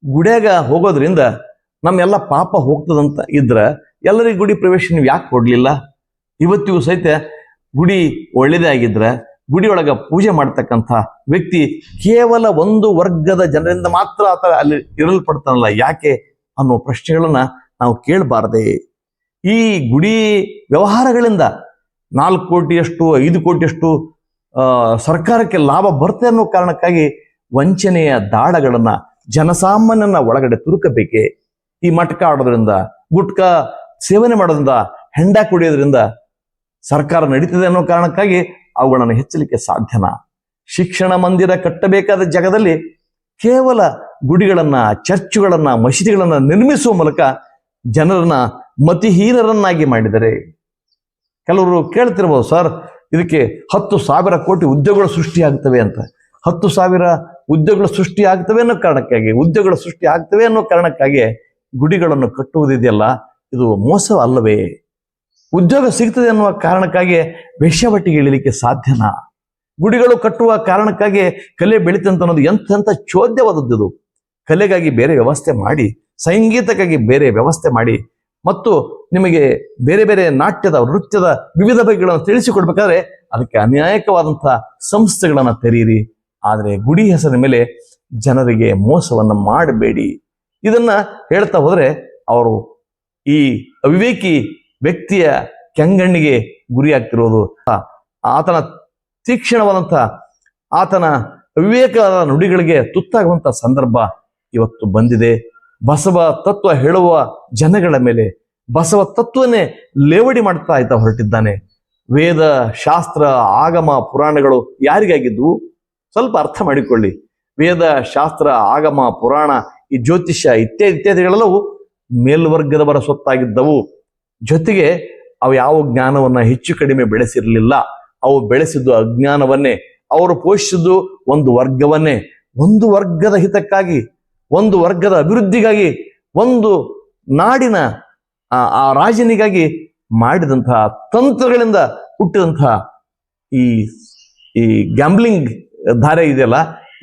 ಗುಡಿಯಾಗ ಹೋಗೋದ್ರಿಂದ ನಮ್ಮೆಲ್ಲ ಪಾಪ ಹೋಗ್ತದಂತ ಇದ್ರ ಎಲ್ಲರಿಗೂ ಗುಡಿ ಪ್ರವೇಶ ನೀವು ಯಾಕೆ ಕೊಡ್ಲಿಲ್ಲ? ಇವತ್ತಿಗೂ ಸಹಿತ ಗುಡಿ ಒಳ್ಳೇದೇ ಆಗಿದ್ರ ಗುಡಿಯೊಳಗ ಪೂಜೆ ಮಾಡ್ತಕ್ಕಂಥ ವ್ಯಕ್ತಿ ಕೇವಲ ಒಂದು ವರ್ಗದ ಜನರಿಂದ ಮಾತ್ರ ಆತ ಅಲ್ಲಿ ಇರಲ್ಪಡ್ತಾನಲ್ಲ, ಯಾಕೆ ಅನ್ನೋ ಪ್ರಶ್ನೆಗಳನ್ನ ನಾವು ಕೇಳಬಾರದೆ? ಈ ಗುಡಿ ವ್ಯವಹಾರಗಳಿಂದ 4 ಕೋಟಿಯಷ್ಟು 5 ಕೋಟಿಯಷ್ಟು ಸರ್ಕಾರಕ್ಕೆ ಲಾಭ ಬರ್ತದೆ ಅನ್ನೋ ಕಾರಣಕ್ಕಾಗಿ ವಂಚನೆಯ ದಾಳಗಳನ್ನ ಜನಸಾಮಾನ್ಯನ ಒಳಗಡೆ ತುರುಕಬೇಕೆ? ಈ ಮಟ್ಕ ಆಡೋದ್ರಿಂದ, ಗುಟ್ಕಾ ಸೇವನೆ ಮಾಡೋದ್ರಿಂದ, ಹೆಂಡ ಕುಡಿಯೋದ್ರಿಂದ ಸರ್ಕಾರ ನಡೀತದೆ ಅನ್ನೋ ಕಾರಣಕ್ಕಾಗಿ ಅವುಗಳನ್ನು ಹೆಚ್ಚಲಿಕ್ಕೆ ಸಾಧ್ಯನಾ? ಶಿಕ್ಷಣ ಮಂದಿರ ಕಟ್ಟಬೇಕಾದ ಜಾಗದಲ್ಲಿ ಕೇವಲ ಗುಡಿಗಳನ್ನ, ಚರ್ಚುಗಳನ್ನ, ಮಸೀದಿಗಳನ್ನ ನಿರ್ಮಿಸುವ ಮೂಲಕ ಜನರನ್ನ ಮತಿಹೀನರನ್ನಾಗಿ ಮಾಡಿದರೆ. ಕೆಲವರು ಕೇಳ್ತಿರ್ಬೋದು, ಸರ್ ಇದಕ್ಕೆ 10,000 ಕೋಟಿ ಉದ್ಯೋಗಗಳು ಸೃಷ್ಟಿಯಾಗ್ತವೆ ಅಂತ. 10,000 ಉದ್ಯೋಗಗಳು ಸೃಷ್ಟಿ ಆಗ್ತವೆ ಅನ್ನೋ ಕಾರಣಕ್ಕಾಗಿ ಗುಡಿಗಳನ್ನು ಕಟ್ಟುವುದಿದೆಯಲ್ಲ, ಇದು ಮೋಸ ಅಲ್ಲವೇ? ಉದ್ಯೋಗ ಸಿಗ್ತದೆ ಅನ್ನುವ ಕಾರಣಕ್ಕಾಗಿ ವೇಶ್ಯಾವಟಿಗೆ ಇಳಿಲಿಕ್ಕೆ ಸಾಧ್ಯನಾ? ಗುಡಿಗಳು ಕಟ್ಟುವ ಕಾರಣಕ್ಕಾಗಿ ಕಲೆ ಬೆಳೀತಂತ ಅನ್ನೋದು ಎಂಥ ಚೋದ್ಯವಾದದ್ದು. ಕಲೆಗಾಗಿ ಬೇರೆ ವ್ಯವಸ್ಥೆ ಮಾಡಿ, ಸಂಗೀತಕ್ಕಾಗಿ ಬೇರೆ ವ್ಯವಸ್ಥೆ ಮಾಡಿ, ಮತ್ತು ನಿಮಗೆ ಬೇರೆ ಬೇರೆ ನಾಟ್ಯದ, ನೃತ್ಯದ ವಿವಿಧ ಬಗೆಗಳನ್ನು ತಿಳಿಸಿಕೊಡ್ಬೇಕಾದ್ರೆ ಅದಕ್ಕೆ ಅನ್ಯಾಯಕವಾದಂತಹ ಸಂಸ್ಥೆಗಳನ್ನು ತೆರೀರಿ. ಆದರೆ ಗುಡಿ ಹೆಸರಿನ ಮೇಲೆ ಜನರಿಗೆ ಮೋಸವನ್ನು ಮಾಡಬೇಡಿ. ಇದನ್ನ ಹೇಳ್ತಾ ಹೋದ್ರೆ ಅವರು ಈ ಅವಿವೇಕಿ ವ್ಯಕ್ತಿಯ ಕೆಂಗಣ್ಣಿಗೆ ಗುರಿಯಾಗ್ತಿರೋದು, ಆತನ ತೀಕ್ಷ್ಣವಾದಂಥ, ಆತನ ಅವಿವೇಕದ ನುಡಿಗಳಿಗೆ ತುತ್ತಾಗುವಂಥ ಸಂದರ್ಭ ಇವತ್ತು ಬಂದಿದೆ. ಬಸವ ತತ್ವ ಹೇಳುವ ಜನಗಳ ಮೇಲೆ ಬಸವ ತತ್ವನೇ ಲೇವಡಿ ಮಾಡ್ತಾ ಹೊರಟಿದ್ದಾನೆ. ವೇದ, ಶಾಸ್ತ್ರ, ಆಗಮ, ಪುರಾಣಗಳು ಯಾರಿಗಾಗಿದ್ವು? ಸ್ವಲ್ಪ ಅರ್ಥ ಮಾಡಿಕೊಳ್ಳಿ. ವೇದ, ಶಾಸ್ತ್ರ, ಆಗಮ, ಪುರಾಣ, ಈ ಜ್ಯೋತಿಷ್ಯ ಇತ್ಯಾದಿಗಳೆಲ್ಲವೂ ಮೇಲ್ವರ್ಗದವರ ಸ್ವತ್ತಾಗಿದ್ದವು. ಜೊತೆಗೆ ಅವು ಯಾವ ಜ್ಞಾನವನ್ನ ಹೆಚ್ಚು ಕಡಿಮೆ ಬೆಳೆಸಿರಲಿಲ್ಲ. ಅವು ಬೆಳೆಸಿದ್ದು ಅಜ್ಞಾನವನ್ನೇ. ಅವರು ಪೋಷಿಸಿದ್ದು ಒಂದು ವರ್ಗವನ್ನೇ. ಒಂದು ವರ್ಗದ ಹಿತಕ್ಕಾಗಿ, ಒಂದು ವರ್ಗದ ಅಭಿವೃದ್ಧಿಗಾಗಿ, ಒಂದು ನಾಡಿನ ಆ ರಾಜನಿಗಾಗಿ ಮಾಡಿದಂತಹ ತಂತ್ರಗಳಿಂದ ಹುಟ್ಟಿದಂತಹ ಈ ಗ್ಯಾಂಬ್ಲಿಂಗ್ ದಾರಿ ಇದೆಯಲ್ಲ,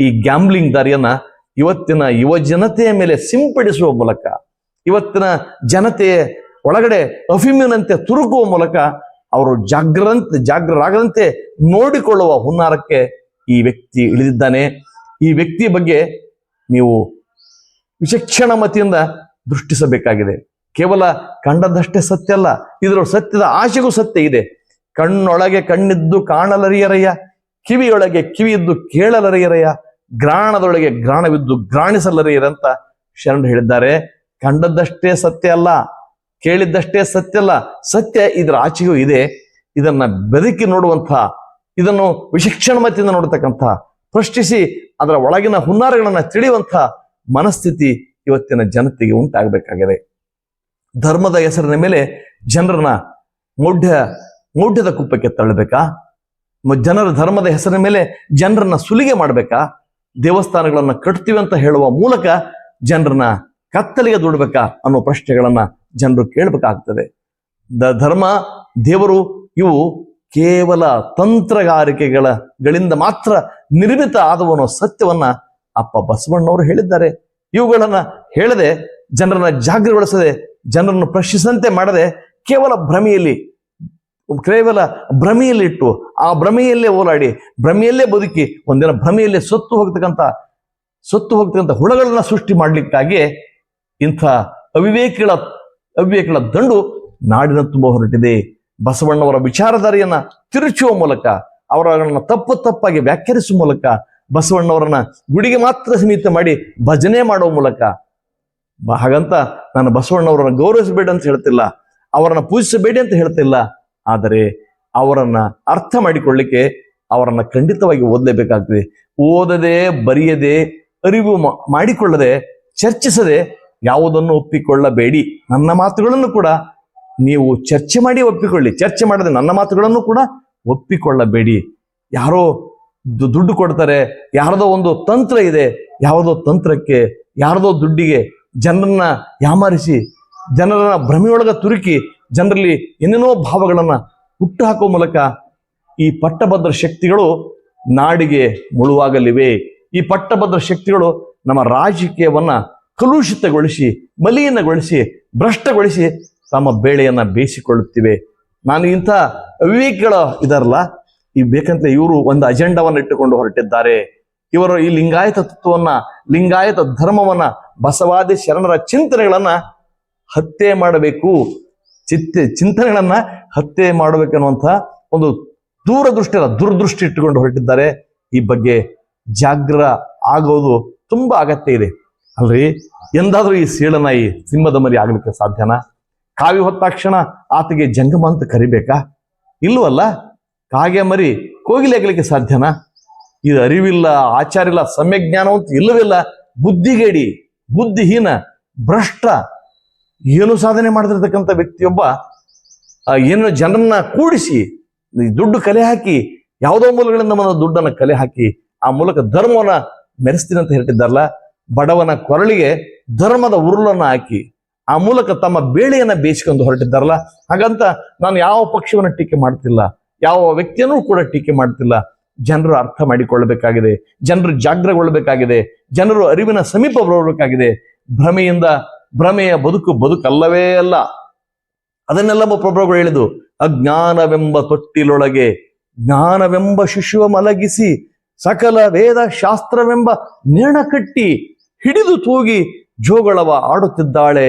ಈ ಗ್ಯಾಂಬ್ಲಿಂಗ್ ದಾರಿಯನ್ನ ಇವತ್ತಿನ ಯುವ ಜನತೆಯ ಮೇಲೆ ಸಿಂಪಡಿಸುವ ಮೂಲಕ, ಇವತ್ತಿನ ಜನತೆಯ ಒಳಗಡೆ ಅಫಿಮಿನಂತೆ ತುರುಕುವ ಮೂಲಕ ಅವರು ಜಾಗ್ರರಾಗದಂತೆ ನೋಡಿಕೊಳ್ಳುವ ಹುನ್ನಾರಕ್ಕೆ ಈ ವ್ಯಕ್ತಿ ಇಳಿದಿದ್ದಾನೆ. ಈ ವ್ಯಕ್ತಿಯ ಬಗ್ಗೆ ನೀವು ವಿಚಕ್ಷಣ ಮತಿಯಿಂದ ದೃಷ್ಟಿಸಬೇಕಾಗಿದೆ. ಕೇವಲ ಕಂಡದಷ್ಟೇ ಸತ್ಯ ಅಲ್ಲ, ಇದರ ಸತ್ಯದ ಆಶೆಗೂ ಸತ್ಯ ಇದೆ. ಕಣ್ಣೊಳಗೆ ಕಣ್ಣಿದ್ದು ಕಾಣಲರಿಯರಯ್ಯ, ಕಿವಿಯೊಳಗೆ ಕಿವಿಯಿದ್ದು ಕೇಳಲರಿಯರಯ್ಯ, ಗ್ರಾಣದೊಳಗೆ ಗ್ರಾಣವಿದ್ದು ಗ್ರಾಣಿಸಲರಿಯರಂತ ಶರಣರು ಹೇಳಿದ್ದಾರೆ. ಕಂಡದ್ದಷ್ಟೇ ಸತ್ಯ ಅಲ್ಲ, ಕೇಳಿದ್ದಷ್ಟೇ ಸತ್ಯ ಅಲ್ಲ, ಸತ್ಯ ಇದರ ಆಚೆಗೂ ಇದೆ. ಇದನ್ನ ಬೆದಕಿ ನೋಡುವಂಥ, ಇದನ್ನು ವಿಚಕ್ಷಣ ಮತಿಯಿಂದ ನೋಡತಕ್ಕಂಥ, ಪ್ರಶ್ನಿಸಿ ಅದರ ಒಳಗಿನ ಹುನ್ನಾರಗಳನ್ನ ತಿಳಿಯುವಂಥ ಮನಸ್ಥಿತಿ ಇವತ್ತಿನ ಜನತೆಗೆ ಉಂಟಾಗಬೇಕಾಗಿದೆ. ಧರ್ಮದ ಹೆಸರಿನ ಮೇಲೆ ಜನರನ್ನ ಮೌಢ್ಯದ ಕುಪ್ಪಕ್ಕೆ ತಳ್ಳಬೇಕಾ? ಜನರ ಧರ್ಮದ ಹೆಸರಿನ ಮೇಲೆ ಜನರನ್ನ ಸುಲಿಗೆ ಮಾಡಬೇಕಾ? ದೇವಸ್ಥಾನಗಳನ್ನ ಕಟ್ತೀವಿ ಅಂತ ಹೇಳುವ ಮೂಲಕ ಜನರನ್ನ ಕತ್ತಲಿಗೆ ದೂಡಬೇಕಾ ಅನ್ನೋ ಪ್ರಶ್ನೆಗಳನ್ನ ಜನರು ಕೇಳಬೇಕಾಗ್ತದೆ. ಧರ್ಮ, ದೇವರು ಇವು ಕೇವಲ ತಂತ್ರಗಾರಿಕೆಗಳಿಂದ ಮಾತ್ರ ನಿರ್ಮಿತ ಆದವು ಅನ್ನೋ ಸತ್ಯವನ್ನ ಅಪ್ಪ ಬಸವಣ್ಣವರು ಹೇಳಿದ್ದಾರೆ. ಇವುಗಳನ್ನ ಹೇಳದೆ, ಜನರನ್ನ ಜಾಗೃತಗೊಳಿಸದೆ, ಜನರನ್ನು ಪ್ರಶ್ನಿಸಂತೆ ಮಾಡದೆ, ಕೇವಲ ಭ್ರಮೆಯಲ್ಲಿ ಇಟ್ಟು, ಆ ಭ್ರಮೆಯಲ್ಲೇ ಓಲಾಡಿ, ಭ್ರಮೆಯಲ್ಲೇ ಬದುಕಿ, ಒಂದಿನ ಭ್ರಮೆಯಲ್ಲೇ ಸತ್ತು ಹೋಗ್ತಕ್ಕಂಥ ಹುಳಗಳನ್ನ ಸೃಷ್ಟಿ ಮಾಡ್ಲಿಕ್ಕಾಗಿ ಇಂಥ ಅವಿವೇಕಿಗಳ ದಂಡು ನಾಡಿನ ತುಂಬ ಹೊರಟಿದೆ. ಬಸವಣ್ಣವರ ವಿಚಾರಧಾರೆಯನ್ನ ತಿರುಚುವ ಮೂಲಕ, ಅವರನ್ನ ತಪ್ಪಾಗಿ ವ್ಯಾಖ್ಯಾನಿಸುವ ಮೂಲಕ, ಬಸವಣ್ಣವರನ್ನ ಗುಡಿಗೆ ಮಾತ್ರ ಸೀಮಿತ ಮಾಡಿ ಭಜನೆ ಮಾಡುವ ಮೂಲಕ, ಹಾಗಂತ ನಾನು ಬಸವಣ್ಣವರನ್ನ ಗೌರವಿಸಬೇಡಿ ಅಂತ ಹೇಳ್ತಿಲ್ಲ, ಅವರನ್ನ ಪೂಜಿಸಬೇಡಿ ಅಂತ ಹೇಳ್ತಿಲ್ಲ. ಆದರೆ ಅವರನ್ನ ಅರ್ಥ ಮಾಡಿಕೊಳ್ಳಿಕ್ಕೆ ಅವರನ್ನ ಖಂಡಿತವಾಗಿ ಓದಲೇಬೇಕಾಗ್ತದೆ. ಓದದೆ, ಬರೆಯದೆ, ಅರಿವು ಮಾಡಿಕೊಳ್ಳದೆ, ಚರ್ಚಿಸದೆ ಯಾವುದನ್ನು ಒಪ್ಪಿಕೊಳ್ಳಬೇಡಿ. ನನ್ನ ಮಾತುಗಳನ್ನು ಕೂಡ ನೀವು ಚರ್ಚೆ ಮಾಡಿ ಒಪ್ಪಿಕೊಳ್ಳಿ. ಚರ್ಚೆ ಮಾಡದೆ ನನ್ನ ಮಾತುಗಳನ್ನು ಕೂಡ ಒಪ್ಪಿಕೊಳ್ಳಬೇಡಿ. ಯಾರೋ ದುಡ್ಡು ಕೊಡ್ತಾರೆ, ಯಾರದೋ ಒಂದು ತಂತ್ರ ಇದೆ, ಯಾವುದೋ ತಂತ್ರಕ್ಕೆ, ಯಾರದೋ ದುಡ್ಡಿಗೆ ಜನರನ್ನ ಯಾಮಾರಿಸಿ, ಜನರನ್ನ ಭ್ರಮೆಯೊಳಗ ತುರುಕಿ, ಜನರಲ್ಲಿ ಏನೇನೋ ಭಾವಗಳನ್ನ ಹುಟ್ಟು ಹಾಕುವ ಮೂಲಕ ಈ ಪಟ್ಟಭದ್ರ ಶಕ್ತಿಗಳು ನಾಡಿಗೆ ಮುಳುವಾಗಲಿವೆ. ಈ ಪಟ್ಟಭದ್ರ ಶಕ್ತಿಗಳು ನಮ್ಮ ರಾಜಕೀಯವನ್ನ ಕಲುಷಿತಗೊಳಿಸಿ, ಮಲಿನಗೊಳಿಸಿ, ಭ್ರಷ್ಟಗೊಳಿಸಿ ತಮ್ಮ ಬೇಳೆಯನ್ನ ಬೇಯಿಸಿಕೊಳ್ಳುತ್ತಿವೆ. ನಾನು ಇಂಥ ಅವಿವೇಕಿಗಳು ಇದಾರಲ್ಲ, ಈ ಬೇಕಂತ ಇವರು ಒಂದು ಅಜೆಂಡವನ್ನು ಇಟ್ಟುಕೊಂಡು ಹೊರಟಿದ್ದಾರೆ. ಇವರು ಈ ಲಿಂಗಾಯತ ತತ್ವವನ್ನ, ಲಿಂಗಾಯತ ಧರ್ಮವನ್ನ, ಬಸವಾದಿ ಶರಣರ ಚಿಂತನೆಗಳನ್ನ ಹತ್ಯೆ ಮಾಡಬೇಕು, ಚಿಂತನೆಗಳನ್ನ ಹತ್ಯೆ ಮಾಡಬೇಕನ್ನುವಂಥ ಒಂದು ದುರ್ದೃಷ್ಟಿ ಇಟ್ಟುಕೊಂಡು ಹೊರಟಿದ್ದಾರೆ. ಈ ಬಗ್ಗೆ ಜಾಗ್ರ ಆಗೋದು ತುಂಬಾ ಅಗತ್ಯ ಇದೆ ಅಲ್ರಿ. ಎಂದಾದ್ರೂ ಈ ಸೀಳನಾಯಿ ಸಿಂಹದ ಮರಿ ಆಗ್ಲಿಕ್ಕೆ ಸಾಧ್ಯನಾ? ಕಾವಿ ಹೊತ್ತಾಕ್ಷಣ ಆತಗೆ ಜಂಗಮ ಅಂತ ಕರಿಬೇಕಾ? ಇಲ್ವಲ್ಲ. ಕಾಗೆ ಮರಿ ಕೋಗಿಲೆ ಆಗ್ಲಿಕ್ಕೆ ಸಾಧ್ಯನಾ? ಇದು ಅರಿವಿಲ್ಲ, ಆಚಾರ ಇಲ್ಲ, ಸಮ್ಯಜ್ಞಾನವಂತೂ ಇಲ್ಲವಿಲ್ಲ, ಬುದ್ಧಿಗೇಡಿ, ಬುದ್ಧಿಹೀನ, ಭ್ರಷ್ಟ, ಏನು ಸಾಧನೆ ಮಾಡಿದಿರ್ತಕ್ಕಂಥ ವ್ಯಕ್ತಿಯೊಬ್ಬ ಏನು ಜನರನ್ನ ಕೂಡಿಸಿ ದುಡ್ಡು ಕಲೆ ಹಾಕಿ, ಯಾವುದೋ ಮೂಲಗಳಿಂದ ಬಂದ ದುಡ್ಡನ್ನ ಕಲೆ ಹಾಕಿ ಆ ಮೂಲಕ ಧರ್ಮವನ್ನ ಮೆರೆಸ್ತೀನಿ ಅಂತ ಹೇಳ್ತಿದ್ದಾರಲ್ಲ, ಬಡವನ ಕೊರಳಿಗೆ ಧರ್ಮದ ಉರುಳನ್ನ ಹಾಕಿ ಆ ಮೂಲಕ ತಮ್ಮ ಬೇಳೆಯನ್ನ ಬೇಯಿಸ್ಕೊಂಡು ಹೊರಟಿದ್ದಾರಲ್ಲ. ಹಾಗಂತ ನಾನು ಯಾವ ಪಕ್ಷವನ್ನು ಟೀಕೆ ಮಾಡ್ತಿಲ್ಲ, ಯಾವ ವ್ಯಕ್ತಿಯನ್ನು ಕೂಡ ಟೀಕೆ ಮಾಡ್ತಿಲ್ಲ. ಜನರು ಅರ್ಥ ಮಾಡಿಕೊಳ್ಳಬೇಕಾಗಿದೆ, ಜನರು ಜಾಗ್ರಗೊಳ್ಳಬೇಕಾಗಿದೆ, ಜನರು ಅರಿವಿನ ಸಮೀಪ ಬರಬೇಕಾಗಿದೆ. ಭ್ರಮೆಯ ಬದುಕಲ್ಲವೇ ಅಲ್ಲ. ಅದನ್ನೆಲ್ಲ ಪ್ರಭುಗಳು ಹೇಳಿದು, ಅಜ್ಞಾನವೆಂಬ ತೊಟ್ಟಿಲೊಳಗೆ ಜ್ಞಾನವೆಂಬ ಶಿಶುವ ಮಲಗಿಸಿ ಸಕಲ ವೇದ ಶಾಸ್ತ್ರವೆಂಬ ನೇಣ ಕಟ್ಟಿ ಹಿಡಿದು ತೂಗಿ ಜೋಗಳವ ಆಡುತ್ತಿದ್ದಾಳೆ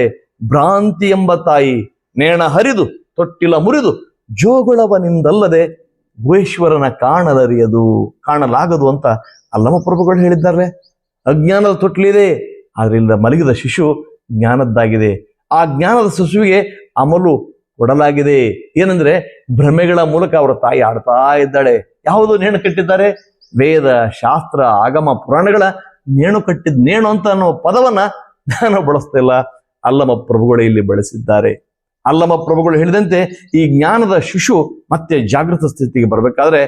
ಭ್ರಾಂತಿ ಎಂಬ ತಾಯಿ. ನೇಣ ಹರಿದು ತೊಟ್ಟಿಲ ಮುರಿದು ಜೋಗಳವನಿಂದಲ್ಲದೆ ಗುಹೇಶ್ವರನ ಕಾಣಲಾಗದು ಅಂತ ಅಲ್ಲಮ ಪ್ರಭುಗಳು ಹೇಳಿದ್ದಾರೆ. ಅಜ್ಞಾನದ ತೊಟ್ಟಿಲಿದೆ, ಆದ್ರಿಂದ ಮಲಗಿದ ಶಿಶು ಜ್ಞಾನದ್ದಾಗಿದೆ. ಆ ಜ್ಞಾನದ ಶಿಶುವಿಗೆ ಅಮಲು ಕೊಡಲಾಗಿದೆ. ಏನಂದ್ರೆ ಭ್ರಮೆಗಳ ಮೂಲಕ ಅವರ ತಾಯಿ ಆಡ್ತಾ ಇದ್ದಾಳೆ. ಯಾವುದು ನೇಣು ಕಟ್ಟಿದ್ದಾರೆ? ವೇದ ಶಾಸ್ತ್ರ ಆಗಮ ಪುರಾಣಗಳ ನೇಣು ಅಂತ ಅನ್ನೋ ಪದವನ್ನ ನಾನು ಬಳಸ್ತಾ ಇಲ್ಲ, ಅಲ್ಲಮ ಪ್ರಭುಗಳು ಇಲ್ಲಿ ಬಳಸಿದ್ದಾರೆ. ಅಲ್ಲಮ ಪ್ರಭುಗಳು ಹೇಳಿದಂತೆ ಈ ಜ್ಞಾನದ ಶಿಶು ಮತ್ತೆ ಜಾಗೃತ ಸ್ಥಿತಿಗೆ ಬರಬೇಕಾದ್ರೆ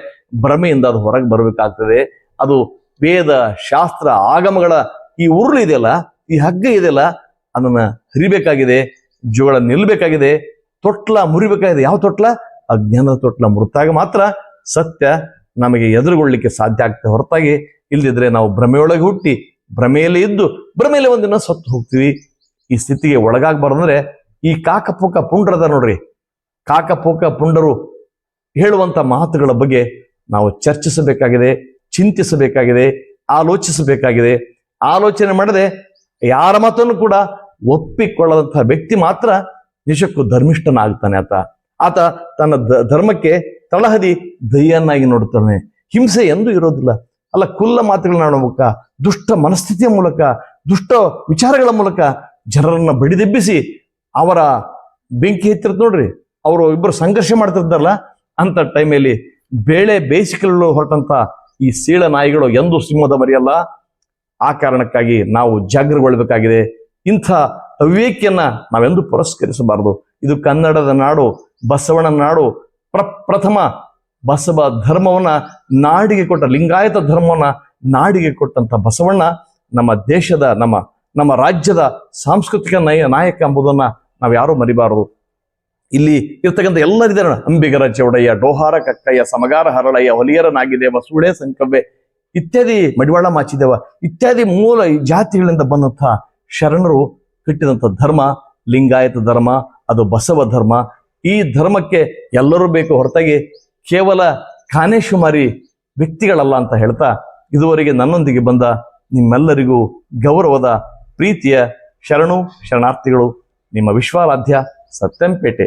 ಭ್ರಮೆಯಿಂದ ಅದು ಹೊರಗೆ ಬರಬೇಕಾಗ್ತದೆ. ಅದು ವೇದ ಶಾಸ್ತ್ರ ಆಗಮಗಳ ಈ ಉರುಳು ಇದೆಯಲ್ಲ, ಈ ಹಗ್ಗ ಇದೆಯಲ್ಲ, ಅದನ್ನ ಹರಿಬೇಕಾಗಿದೆ, ಜೋಳ ನಿಲ್ಬೇಕಾಗಿದೆ, ತೊಟ್ಲ ಮುರಿಬೇಕಾಗಿದೆ. ಯಾವ ತೊಟ್ಲ? ಅಜ್ಞಾನದ ತೊಟ್ಲ ಮುರಿತಾಗ ಮಾತ್ರ ಸತ್ಯ ನಮಗೆ ಎದುರುಗೊಳ್ಳಿಕ್ಕೆ ಸಾಧ್ಯ ಆಗ್ತದೆ. ಹೊರತಾಗಿ ಇಲ್ದಿದ್ರೆ ನಾವು ಭ್ರಮೆಯೊಳಗೆ ಹುಟ್ಟಿ ಭ್ರಮೆಯಲ್ಲಿ ಇದ್ದು ಭ್ರಮೆಯಲ್ಲಿ ಒಂದಿನ ಸತ್ತು ಹೋಗ್ತೀವಿ. ಈ ಸ್ಥಿತಿಗೆ ಒಳಗಾಗಬಾರ್ದಂದ್ರೆ ಈ ಕಾಕಪೋಕ ಪುಂಡ್ರದ ನೋಡ್ರಿ, ಕಾಕಪೋಕ ಪುಂಡರು ಹೇಳುವಂತ ಮಾತುಗಳ ಬಗ್ಗೆ ನಾವು ಚರ್ಚಿಸಬೇಕಾಗಿದೆ, ಚಿಂತಿಸಬೇಕಾಗಿದೆ, ಆಲೋಚಿಸಬೇಕಾಗಿದೆ. ಆಲೋಚನೆ ಮಾಡದೆ ಯಾರ ಮಾತನ್ನು ಕೂಡ ಒಪ್ಪಿಕೊಳ್ಳದಂತಹ ವ್ಯಕ್ತಿ ಮಾತ್ರ ನಿಜಕ್ಕೂ ಧರ್ಮಿಷ್ಠನಾಗ್ತಾನೆ. ಆತ ತನ್ನ ಧರ್ಮಕ್ಕೆ ತಳಹದಿ ದಯ್ಯನ್ನಾಗಿ ನೋಡುತ್ತಾನೆ. ಹಿಂಸೆ ಎಂದೂ ಇರೋದಿಲ್ಲ. ಅಲ್ಲ, ಕುಲ್ಲ ಮಾತುಗಳನ್ನ ಮೂಲಕ, ದುಷ್ಟ ಮನಸ್ಥಿತಿಯ ಮೂಲಕ, ದುಷ್ಟ ವಿಚಾರಗಳ ಮೂಲಕ ಜನರನ್ನ ಬಡಿದೆಬ್ಬಿಸಿ ಅವರ ಬೆಂಕಿ ಹೆಚ್ಚಿರ್ತ ನೋಡ್ರಿ. ಅವರು ಇಬ್ಬರು ಸಂಘರ್ಷ ಮಾಡ್ತಿರ್ತಾರಲ್ಲ, ಅಂತ ಟೈಮಲ್ಲಿ ಬೇಳೆ ಬೇಯಿಸಿಕೊಳ್ಳಲು ಹೊರಟಂತ ಈ ಸೀಳ ನಾಯಿಗಳು ಎಂದೂ ಸಿಂಹದ ಮರಿಯಲ್ಲ. ಆ ಕಾರಣಕ್ಕಾಗಿ ನಾವು ಜಾಗೃತಗೊಳ್ಳಬೇಕಾಗಿದೆ. ಇಂಥ ಅವಿವೇಕಿಯನ್ನ ನಾವೆಂದೂ ಪುರಸ್ಕರಿಸಬಾರದು. ಇದು ಕನ್ನಡದ ನಾಡು, ಬಸವಣ್ಣನ ನಾಡು. ಪ್ರಥಮ ಬಸವ ಧರ್ಮವನ್ನ ನಾಡಿಗೆ ಕೊಟ್ಟ, ಲಿಂಗಾಯತ ಧರ್ಮವನ್ನ ನಾಡಿಗೆ ಕೊಟ್ಟಂತ ಬಸವಣ್ಣ ನಮ್ಮ ದೇಶದ, ನಮ್ಮ ರಾಜ್ಯದ ಸಾಂಸ್ಕೃತಿಕ ನಾಯಕ ಎಂಬುದನ್ನ ನಾವು ಯಾರೂ ಮರಿಬಾರದು. ಇಲ್ಲಿ ಇರ್ತಕ್ಕಂಥ ಎಲ್ಲರಿದ್ದಾರೆ, ಅಂಬಿಗರ ಚೌಡಯ್ಯ, ಡೋಹಾರ ಕಕ್ಕಯ್ಯ, ಸಮಗಾರ ಹರಳಯ್ಯ, ಹೊಲಿಯರ ನಾಗಿದೇವ, ಸೂಳೆ ಸಂಕವ್ವೆ ಇತ್ಯಾದಿ, ಮಡಿವಾಳ ಮಾಚಿದೇವ ಇತ್ಯಾದಿ ಮೂಲ ಜಾತಿಗಳಿಂದ ಬಂದಂಥ ಶರಣರು ಕಟ್ಟಿದಂಥ ಧರ್ಮ ಲಿಂಗಾಯತ ಧರ್ಮ, ಅದು ಬಸವ ಧರ್ಮ. ಈ ಧರ್ಮಕ್ಕೆ ಎಲ್ಲರೂ ಬೇಕು, ಹೊರತಾಗಿ ಕೇವಲ ಖಾನೇಶುಮಾರಿ ವ್ಯಕ್ತಿಗಳಲ್ಲ ಅಂತ ಹೇಳ್ತಾ, ಇದುವರೆಗೆ ನನ್ನೊಂದಿಗೆ ಬಂದ ನಿಮ್ಮೆಲ್ಲರಿಗೂ ಗೌರವದ ಪ್ರೀತಿಯ ಶರಣಾರ್ಥಿಗಳು. ನಿಮ್ಮ ವಿಶ್ವಾರಾಧ್ಯ ಸತ್ಯಂಪೇಟೆ.